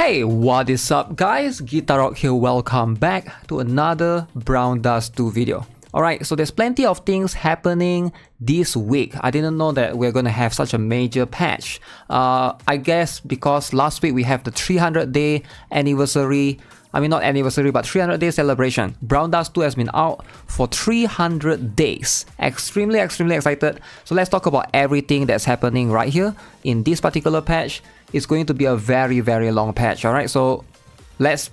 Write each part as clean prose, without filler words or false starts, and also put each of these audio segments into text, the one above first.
Hey, what is up guys? GuitarRock here, welcome back to another Brown Dust 2 video. Alright, so there's plenty of things happening this week. I didn't know that we're gonna have such a major patch. I guess because last week we have the 300-day anniversary. I mean, not anniversary, but 300-day celebration. Brown Dust 2 has been out for 300 days. Extremely excited. So let's talk about everything that's happening right here in this particular patch. It's going to be a very long patch. Alright, so let's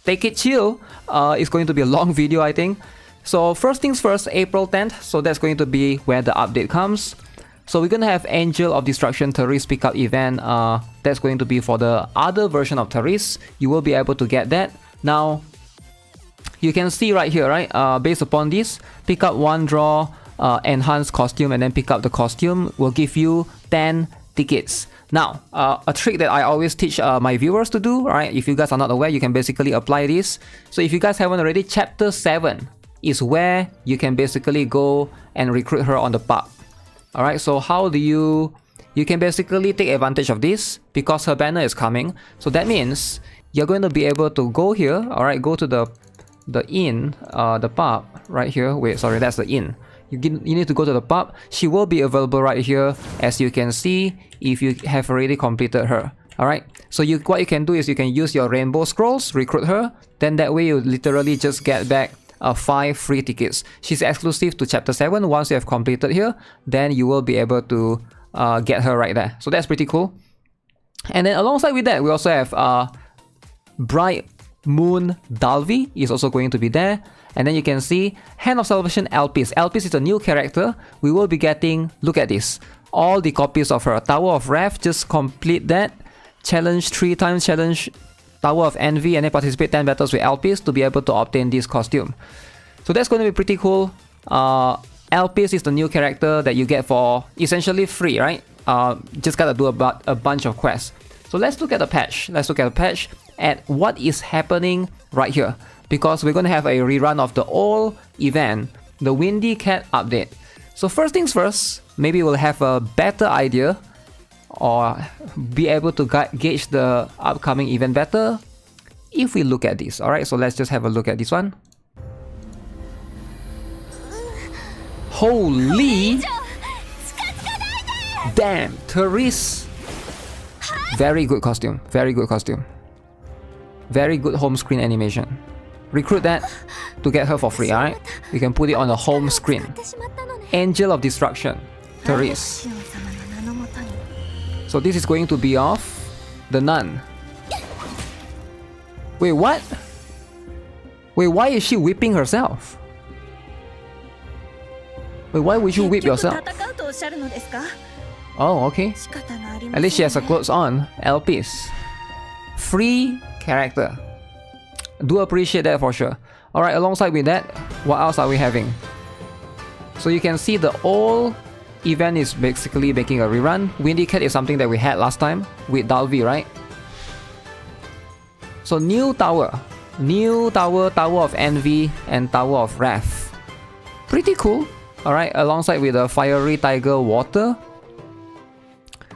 take it chill. It's going to be a long video, I think. So first things first, April 10th. So that's going to be where the update comes. So we're going to have Angel of Destruction Therese pickup event. That's going to be for the other version of Therese. You will be able to get that. Now, you can see right here, right? Based upon this, pick up one draw, enhance costume, and then pick up the costume will give you 10 tickets. Now, a trick that I always teach my viewers to do, right? If you guys are not aware, you can basically apply this. So if you guys haven't already, chapter 7 is where you can basically go and recruit her on the pub. Alright, so how do you can basically take advantage of this because her banner is coming. So that means you're going to be able to go here, alright, go to the inn, the pub right here. Wait, sorry, that's the inn. You need to go to the pub. She will be available right here, as you can see, if you have already completed her. Alright, so what you can do is you can use your rainbow scrolls, recruit her, then that way you literally just get back 5 free tickets. She's exclusive to chapter 7. Once you have completed here, then you will be able to get her right there. So that's pretty cool. And then alongside with that, we also have Bright Moon Dalvi is also going to be there. And then you can see Hand of Salvation Lpce. Lpce is a new character. We will be getting, look at this, all the copies of her. Tower of Wrath, just complete that. Challenge 3 times, challenge Tower of Envy, and then participate 10 battles with Lpce to be able to obtain this costume. So that's going to be pretty cool. Lpce is the new character that you get for essentially free, right? Just gotta do a bunch of quests. So let's look at the patch. Let's look at the patch at what is happening right here. Because we're going to have a rerun of the old event, the Windy Cat update. So first things first, maybe we'll have a better idea or be able to gauge the upcoming event better if we look at this. Alright, so let's just have a look at this one. Holy damn, Therese. Very good costume, very good costume. Very good home screen animation. Recruit that to get her for free, alright? You can put it on the home screen. Angel of Destruction, Therese. So this is going to be of the NUN. Wait, what? Wait, why is she whipping herself? Wait, why would you whip yourself? Oh, okay. At least she has her clothes on. Lpce. Free character. Do appreciate that for sure. Alright, alongside with that, what else are we having? So you can see the old event is basically making a rerun. Windy Cat is something that we had last time with Dalvi, right? So new tower, Tower of Envy and Tower of Wrath. Pretty cool. Alright, alongside with the Fiery Tiger Water.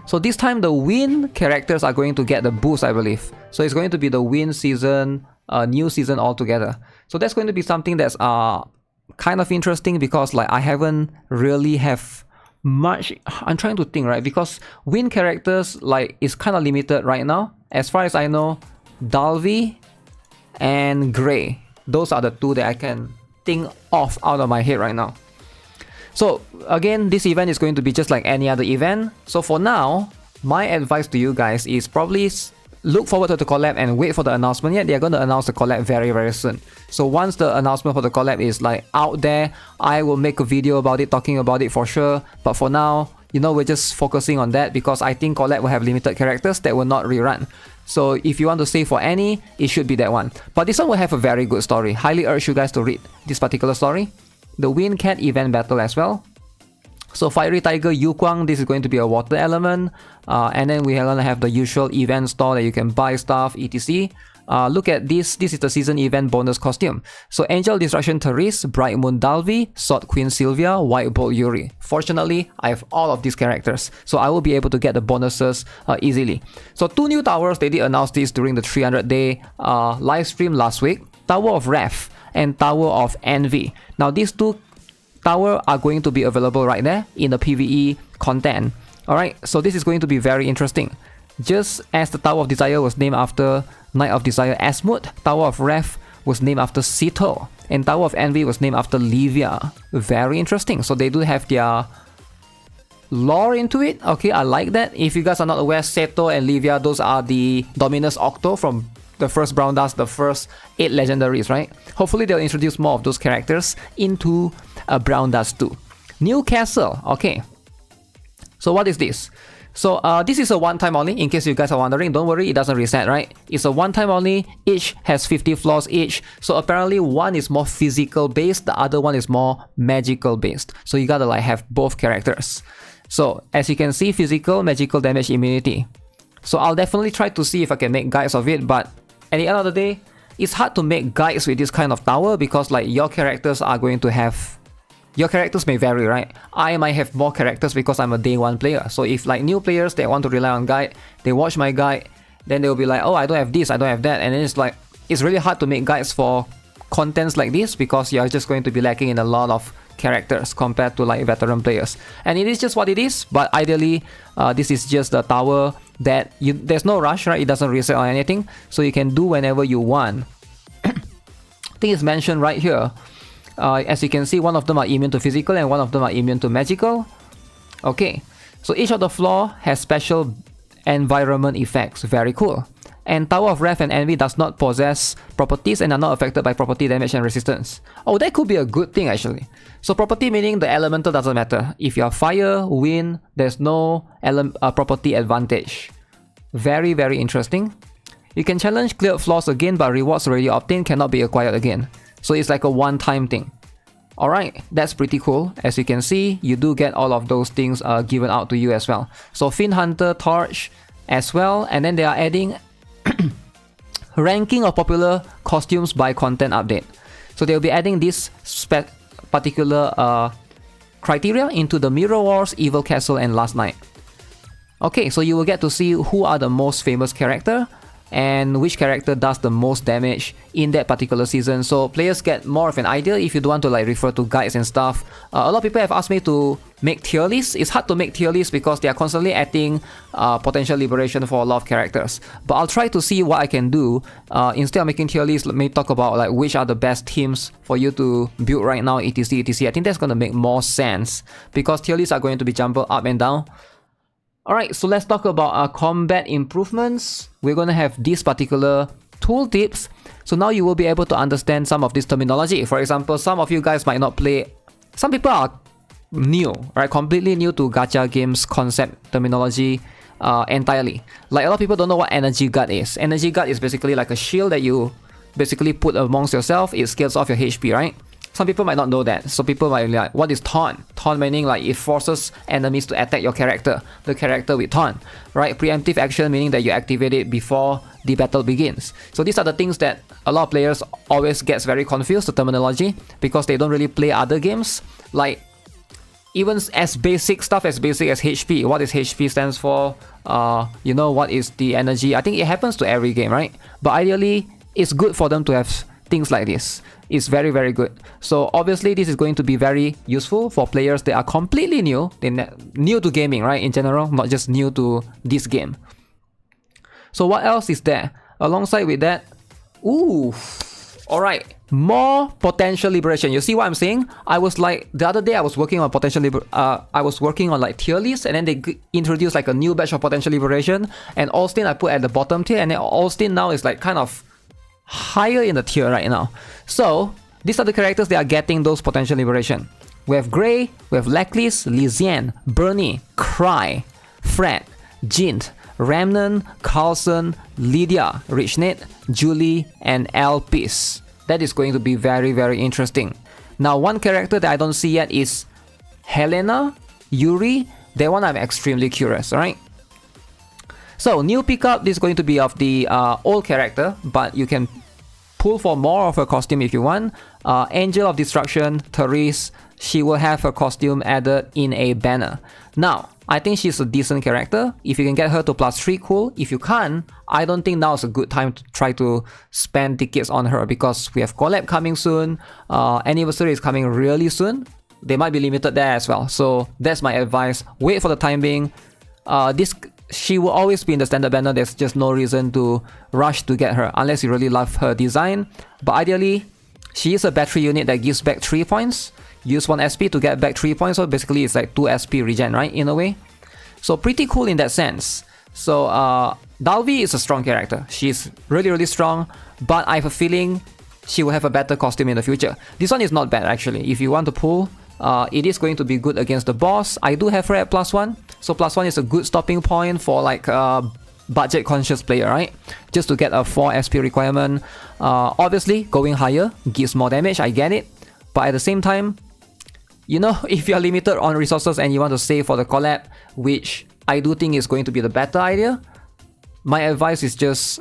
So this time the wind characters are going to get the boost, I believe. So it's going to be the wind season, new season altogether. So that's going to be something that's kind of interesting because like I haven't really have much. I'm trying to think, right? Because wind characters like is kind of limited right now. As far as I know, Dalvi and Grey. Those are the two that I can think of out of my head right now. So again, this event is going to be just like any other event. So for now, my advice to you guys is probably look forward to the collab and wait for the announcement. Yeah, they're going to announce the collab very soon. So once the announcement for the collab is like out there, I will make a video about it, talking about it for sure. But for now, you know, we're just focusing on that because I think collab will have limited characters that will not rerun. So if you want to save for any, it should be that one. But this one will have a very good story. Highly urge you guys to read this particular story. The Wind Cat event battle as well. So Fiery Tiger Yu Kwang, this is going to be a water element. And then we are going to have the usual event store that you can buy stuff, etc. Look at this. This is the season event bonus costume. So Angel Destruction Therese, Bright Moon Dalvi, Sword Queen Sylvia, White Bolt Yuri. Fortunately, I have all of these characters, so I will be able to get the bonuses easily. So 2 new towers, they did announce this during the 300-day live stream last week. Tower of Wrath and Tower of Envy. Now these 2 towers are going to be available right there in the PvE content. Alright, so this is going to be very interesting. Just as the Tower of Desire was named after Knight of Desire Asmund, Tower of Wrath was named after Sito, and Tower of Envy was named after Livia. Very interesting. So they do have their lore into it. Okay, I like that. If you guys are not aware, Seto and Livia, those are the Dominus Octo from the first Brown Dust, the first 8 legendaries, right? Hopefully they'll introduce more of those characters into Brown Dust 2. New Castle, okay. So what is this? So this is a one-time only, in case you guys are wondering. Don't worry, it doesn't reset, right? It's a one-time only. Each has 50 floors each. So apparently one is more physical based, the other one is more magical based. So you gotta like have both characters. So as you can see, physical, magical damage immunity. So I'll definitely try to see if I can make guides of it, but at the end of the day, it's hard to make guides with this kind of tower because like your characters are going to have... Your characters may vary, right? I might have more characters because I'm a day 1 player. So if like new players, they want to rely on guide, they watch my guide, then they'll be like, oh, I don't have this, I don't have that. And then it's like, it's really hard to make guides for contents like this because you're just going to be lacking in a lot of characters compared to like veteran players. And it is just what it is, but ideally, this is just a tower that there's no rush, right? It doesn't reset or anything, so you can do whenever you want. I think it's mentioned right here. As you can see, one of them are immune to physical and one of them are immune to magical. Okay, so each of the floor has special environment effects. Very cool. And Tower of Wrath and Envy does not possess properties and are not affected by property damage and resistance. Oh, that could be a good thing actually. So property meaning the elemental doesn't matter. If you are fire, wind, there's no property advantage. Very, very interesting. You can challenge cleared floors again, but rewards already obtained cannot be acquired again. So it's like a one-time thing. Alright, that's pretty cool. As you can see, you do get all of those things given out to you as well. So Fin Hunter, Torch as well, and then they are adding ranking of popular costumes by content update. So they'll be adding this particular criteria into the Mirror Wars, Evil Castle, and Last Night. Okay, so you will get to see who are the most famous character and which character does the most damage in that particular season. So players get more of an idea if you don't want to like refer to guides and stuff. A lot of people have asked me to make tier lists. It's hard to make tier lists because they are constantly adding potential liberation for a lot of characters. But I'll try to see what I can do. Instead of making tier lists, let me talk about like which are the best teams for you to build right now, etc, etc. I think that's going to make more sense because tier lists are going to be jumbled up and down. Alright, so let's talk about our combat improvements. We're going to have these particular tooltips. So now you will be able to understand some of this terminology. For example, some of you guys might not play... Some people are new, right? Completely new to gacha games concept terminology entirely. Like a lot of people don't know what Energy Guard is. Energy Guard is basically like a shield that you basically put amongst yourself. It scales off your HP, right? Some people might not know that. So people might be like, what is taunt? Taunt meaning like it forces enemies to attack your character. The character with taunt, right? Preemptive action meaning that you activate it before the battle begins. So these are the things that a lot of players always gets very confused, the terminology, because they don't really play other games. Like even as basic stuff as basic as HP. What is HP stands for? You know, what is the energy? I think it happens to every game, right? But ideally, it's good for them to have things like this. It's very, very good. So obviously this is going to be very useful for players that are completely new. They're new to gaming, right? In general, not just new to this game. So what else is there? Alongside with that, ooh, alright, more potential liberation. You see what I'm saying? I was like, the other day I was working on potential I was working on like tier lists, and then they introduced like a new batch of potential liberation, and Austin I put at the bottom tier, and then Austin now is like kind of higher in the tier right now. So these are the characters that are getting those potential liberation. We have Grey, we have Lacklist, Lizian, Bernie, Cry, Fred, Jint, Ramnan, Carlson, Lydia, Richnet, Julie, and Lpce. That is going to be very, very interesting. Now one character that I don't see yet is Helena, Yuri. That one I'm extremely curious, alright? So new pickup, this is going to be of the old character, but you can pull for more of her costume if you want. Angel of Destruction, Therese, she will have her costume added in a banner. Now, I think she's a decent character. If you can get her to +3, cool. If you can't, I don't think now is a good time to try to spend tickets on her because we have collab coming soon. Anniversary is coming really soon. They might be limited there as well. So that's my advice. Wait for the time being. She will always be in the standard banner. There's just no reason to rush to get her unless you really love her design. But ideally, she is a battery unit that gives back 3 points. Use 1 SP to get back 3 points. So basically it's like 2 SP regen, right? In a way. So pretty cool in that sense. So Dalvi is a strong character. She's really, really strong. But I have a feeling she will have a better costume in the future. This one is not bad actually. If you want to pull, it is going to be good against the boss. I do have her at +1. So +1 is a good stopping point for like a budget conscious player, right? Just to get a 4 SP requirement. Obviously, going higher gives more damage, I get it. But at the same time, you know, if you're limited on resources and you want to save for the collab, which I do think is going to be the better idea, my advice is just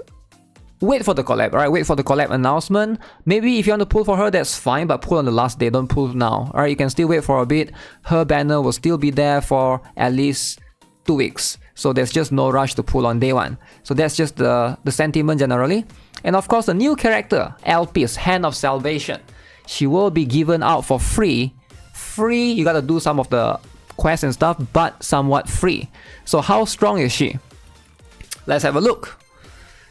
wait for the collab, alright? Wait for the collab announcement. Maybe if you want to pull for her, that's fine, but pull on the last day, don't pull now. Alright, you can still wait for a bit. Her banner will still be there for at least 2 weeks. So there's just no rush to pull on day 1. So that's just the sentiment generally. And of course, the new character, Lpce, Hand of Salvation. She will be given out for free. Free, you gotta do some of the quests and stuff, but somewhat free. So how strong is she? Let's have a look.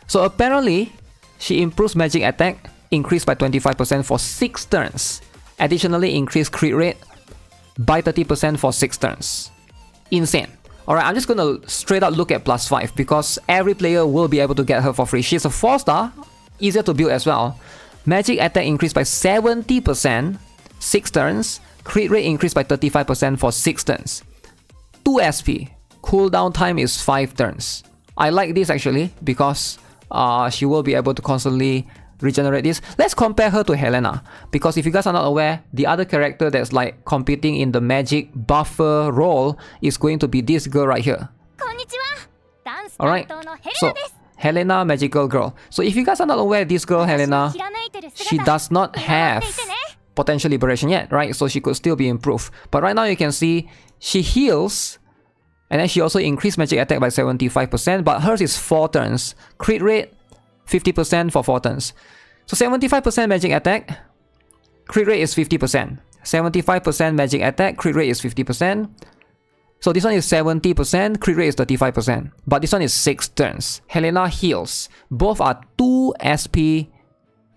So apparently, she improves magic attack, increased by 25% for 6 turns. Additionally, increased crit rate by 30% for 6 turns. Insane. Alright, I'm just gonna straight up look at +5 because every player will be able to get her for free. She's a 4-star, easier to build as well. Magic attack increased by 70%, 6 turns. Crit rate increased by 35% for 6 turns. 2 SP. Cooldown time is 5 turns. I like this actually because she will be able to constantly regenerate this. Let's compare her to Helena because if you guys are not aware, the other character that's like competing in the magic buffer role is going to be this girl right here. Alright, so Helena, magical girl. So if you guys are not aware, this girl Helena, she does not have potential liberation yet, right? So she could still be improved. But right now you can see she heals and then she also increased magic attack by 75%, but hers is 4 turns. Crit rate 50% for 4 turns. So 75% magic attack, crit rate is 50%. 75% magic attack, crit rate is 50%. So this one is 70%, crit rate is 35%. But this one is 6 turns. Helena heals. Both are 2 SP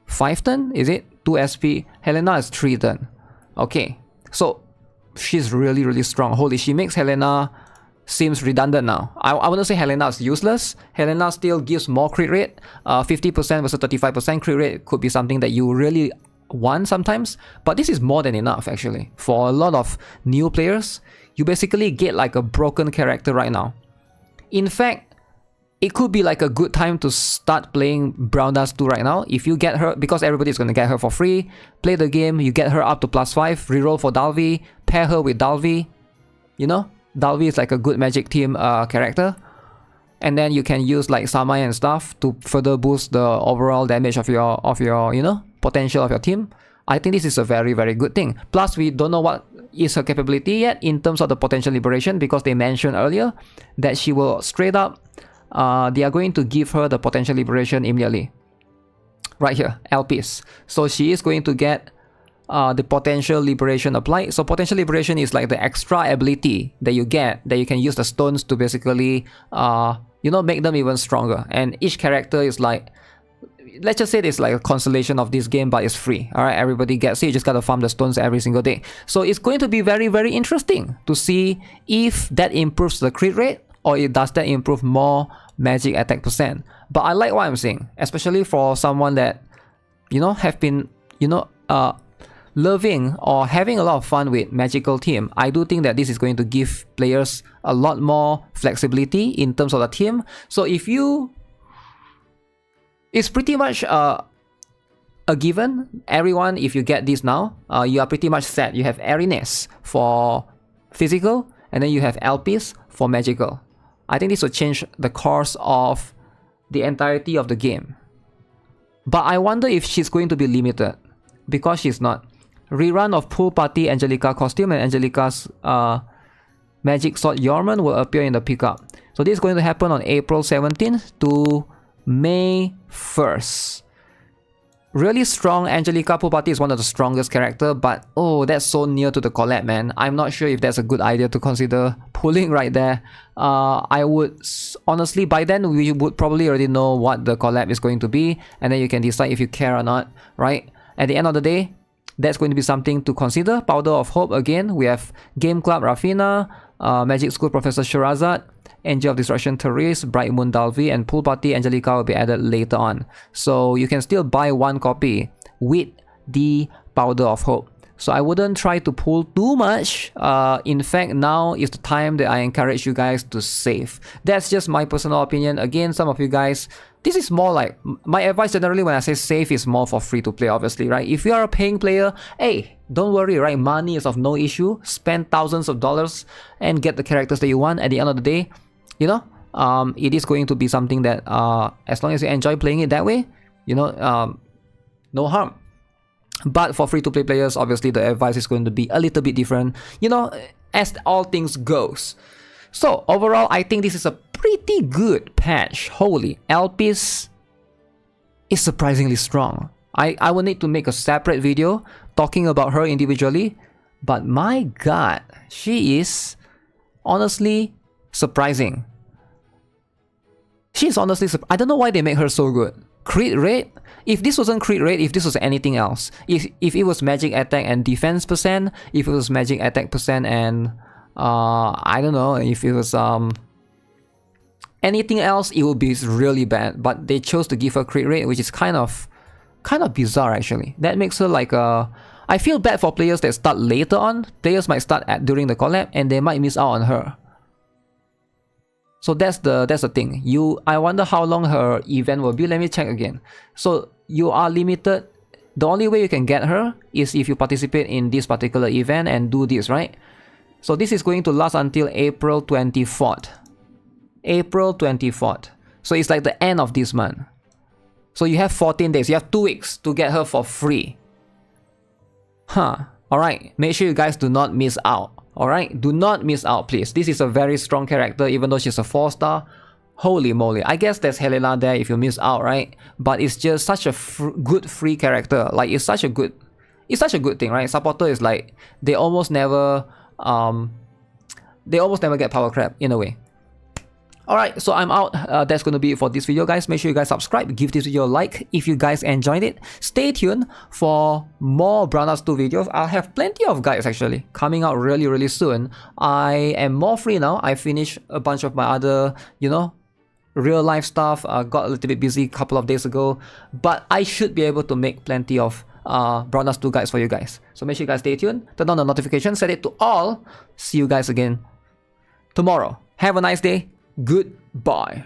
5 turn, is it? 2 SP. Helena is 3 turn. Okay. So she's really, really strong. Holy, she makes Helena seems redundant now. I wouldn't say Helena is useless. Helena still gives more crit rate. 50% versus 35% crit rate could be something that you really want sometimes. But this is more than enough actually. For a lot of new players, you basically get like a broken character right now. In fact, it could be like a good time to start playing Brown Dust 2 right now. If you get her, because everybody's going to get her for free, play the game, you get her up to +5, reroll for Dalvi, pair her with Dalvi, you know? Dalvi is like a good magic team character, and then you can use like Samai and stuff to further boost the overall damage of your you know, potential of your team. I think this is a very, very good thing. Plus, we don't know what is her capability yet in terms of the potential liberation because they mentioned earlier that she will straight up they are going to give her the potential liberation immediately. Right here, Lpce. So she is going to get the potential liberation applied. So potential liberation is like the extra ability that you get that you can use the stones to basically you know, make them even stronger. And each character is like, let's just say it's like a constellation of this game, but it's free. Alright, everybody gets it. You just gotta farm the stones every single day. So it's going to be very, very interesting to see if that improves the crit rate or it does that improve more magic attack percent. But I like what I'm seeing, especially for someone that, you know, have been, you know, loving or having a lot of fun with magical team. I do think that this is going to give players a lot more flexibility in terms of the team. So if you, it's pretty much a given. Everyone, if you get this now, you are pretty much set. You have Airiness for physical, and then you have Lpce for magical. I think this will change the course of the entirety of the game. But I wonder if she's going to be limited, because she's not. Rerun of Pool Party Angelica costume and Angelica's Magic Sword Yorman will appear in the pickup. So this is going to happen on April 17th to May 1st. Really strong. Angelica Pool Party is one of the strongest character, but oh, that's so near to the collab, man. I'm not sure if that's a good idea to consider pulling right there. I would honestly, by then we would probably already know what the collab is going to be, and then you can decide if you care or not, right? At the end of the day, that's going to be something to consider. Powder of Hope again. We have Game Club Rafina, Magic School Professor Shirazad, Angel of Destruction Therese, Bright Moon Dalvi, and Pool Party Angelica will be added later on. So you can still buy one copy with the Powder of Hope. So I wouldn't try to pull too much. In fact, now is the time that I encourage you guys to save. That's just my personal opinion. Again, some of you guys, this is more like, my advice generally when I say save is more for free to play, obviously, right? If you are a paying player, hey, don't worry, right? Money is of no issue. Spend thousands of dollars and get the characters that you want. At the end of the day, you know, it is going to be something that as long as you enjoy playing it that way, you know, no harm. But for free-to-play players, obviously the advice is going to be a little bit different, you know, as all things goes. So overall, I think this is a pretty good patch. Holy, Lpce is surprisingly strong. I will need to make a separate video talking about her individually, but my god, she is honestly surprising. She's honestly I don't know why they make her so good. Crit rate? If this wasn't crit rate, if this was anything else, if it was magic attack and defense percent, if it was magic attack percent and I don't know, if it was anything else, it would be really bad. But they chose to give her crit rate, which is kind of bizarre actually. That makes her like a, I feel bad for players that start later on. Players might start during the collab and they might miss out on her. So that's the thing. I wonder how long her event will be. Let me check again. So you are limited. The only way you can get her is if you participate in this particular event and do this, right? So this is going to last until April 24th. April 24th. So it's like the end of this month. So you have 14 days. You have 2 weeks to get her for free. Huh. Alright. Make sure you guys do not miss out. Alright, do not miss out, please. This is a very strong character, even though she's a 4-star. Holy moly. I guess there's Helena there if you miss out, right? But it's just such a good free character. Like, it's such a good thing, right? Supporter is like, they almost never get power crap in a way. Alright, so I'm out. That's going to be it for this video, guys. Make sure you guys subscribe, give this video a like if you guys enjoyed it. Stay tuned for more Brown Dust 2 videos. I'll have plenty of guides actually coming out really soon. I am more free now. I finished a bunch of my other, you know, real life stuff. Got a little bit busy a couple of days ago, but I should be able to make plenty of Brown Dust 2 guides for you guys. So make sure you guys stay tuned, turn on the notification, set it to all. See you guys again tomorrow. Have a nice day. Goodbye.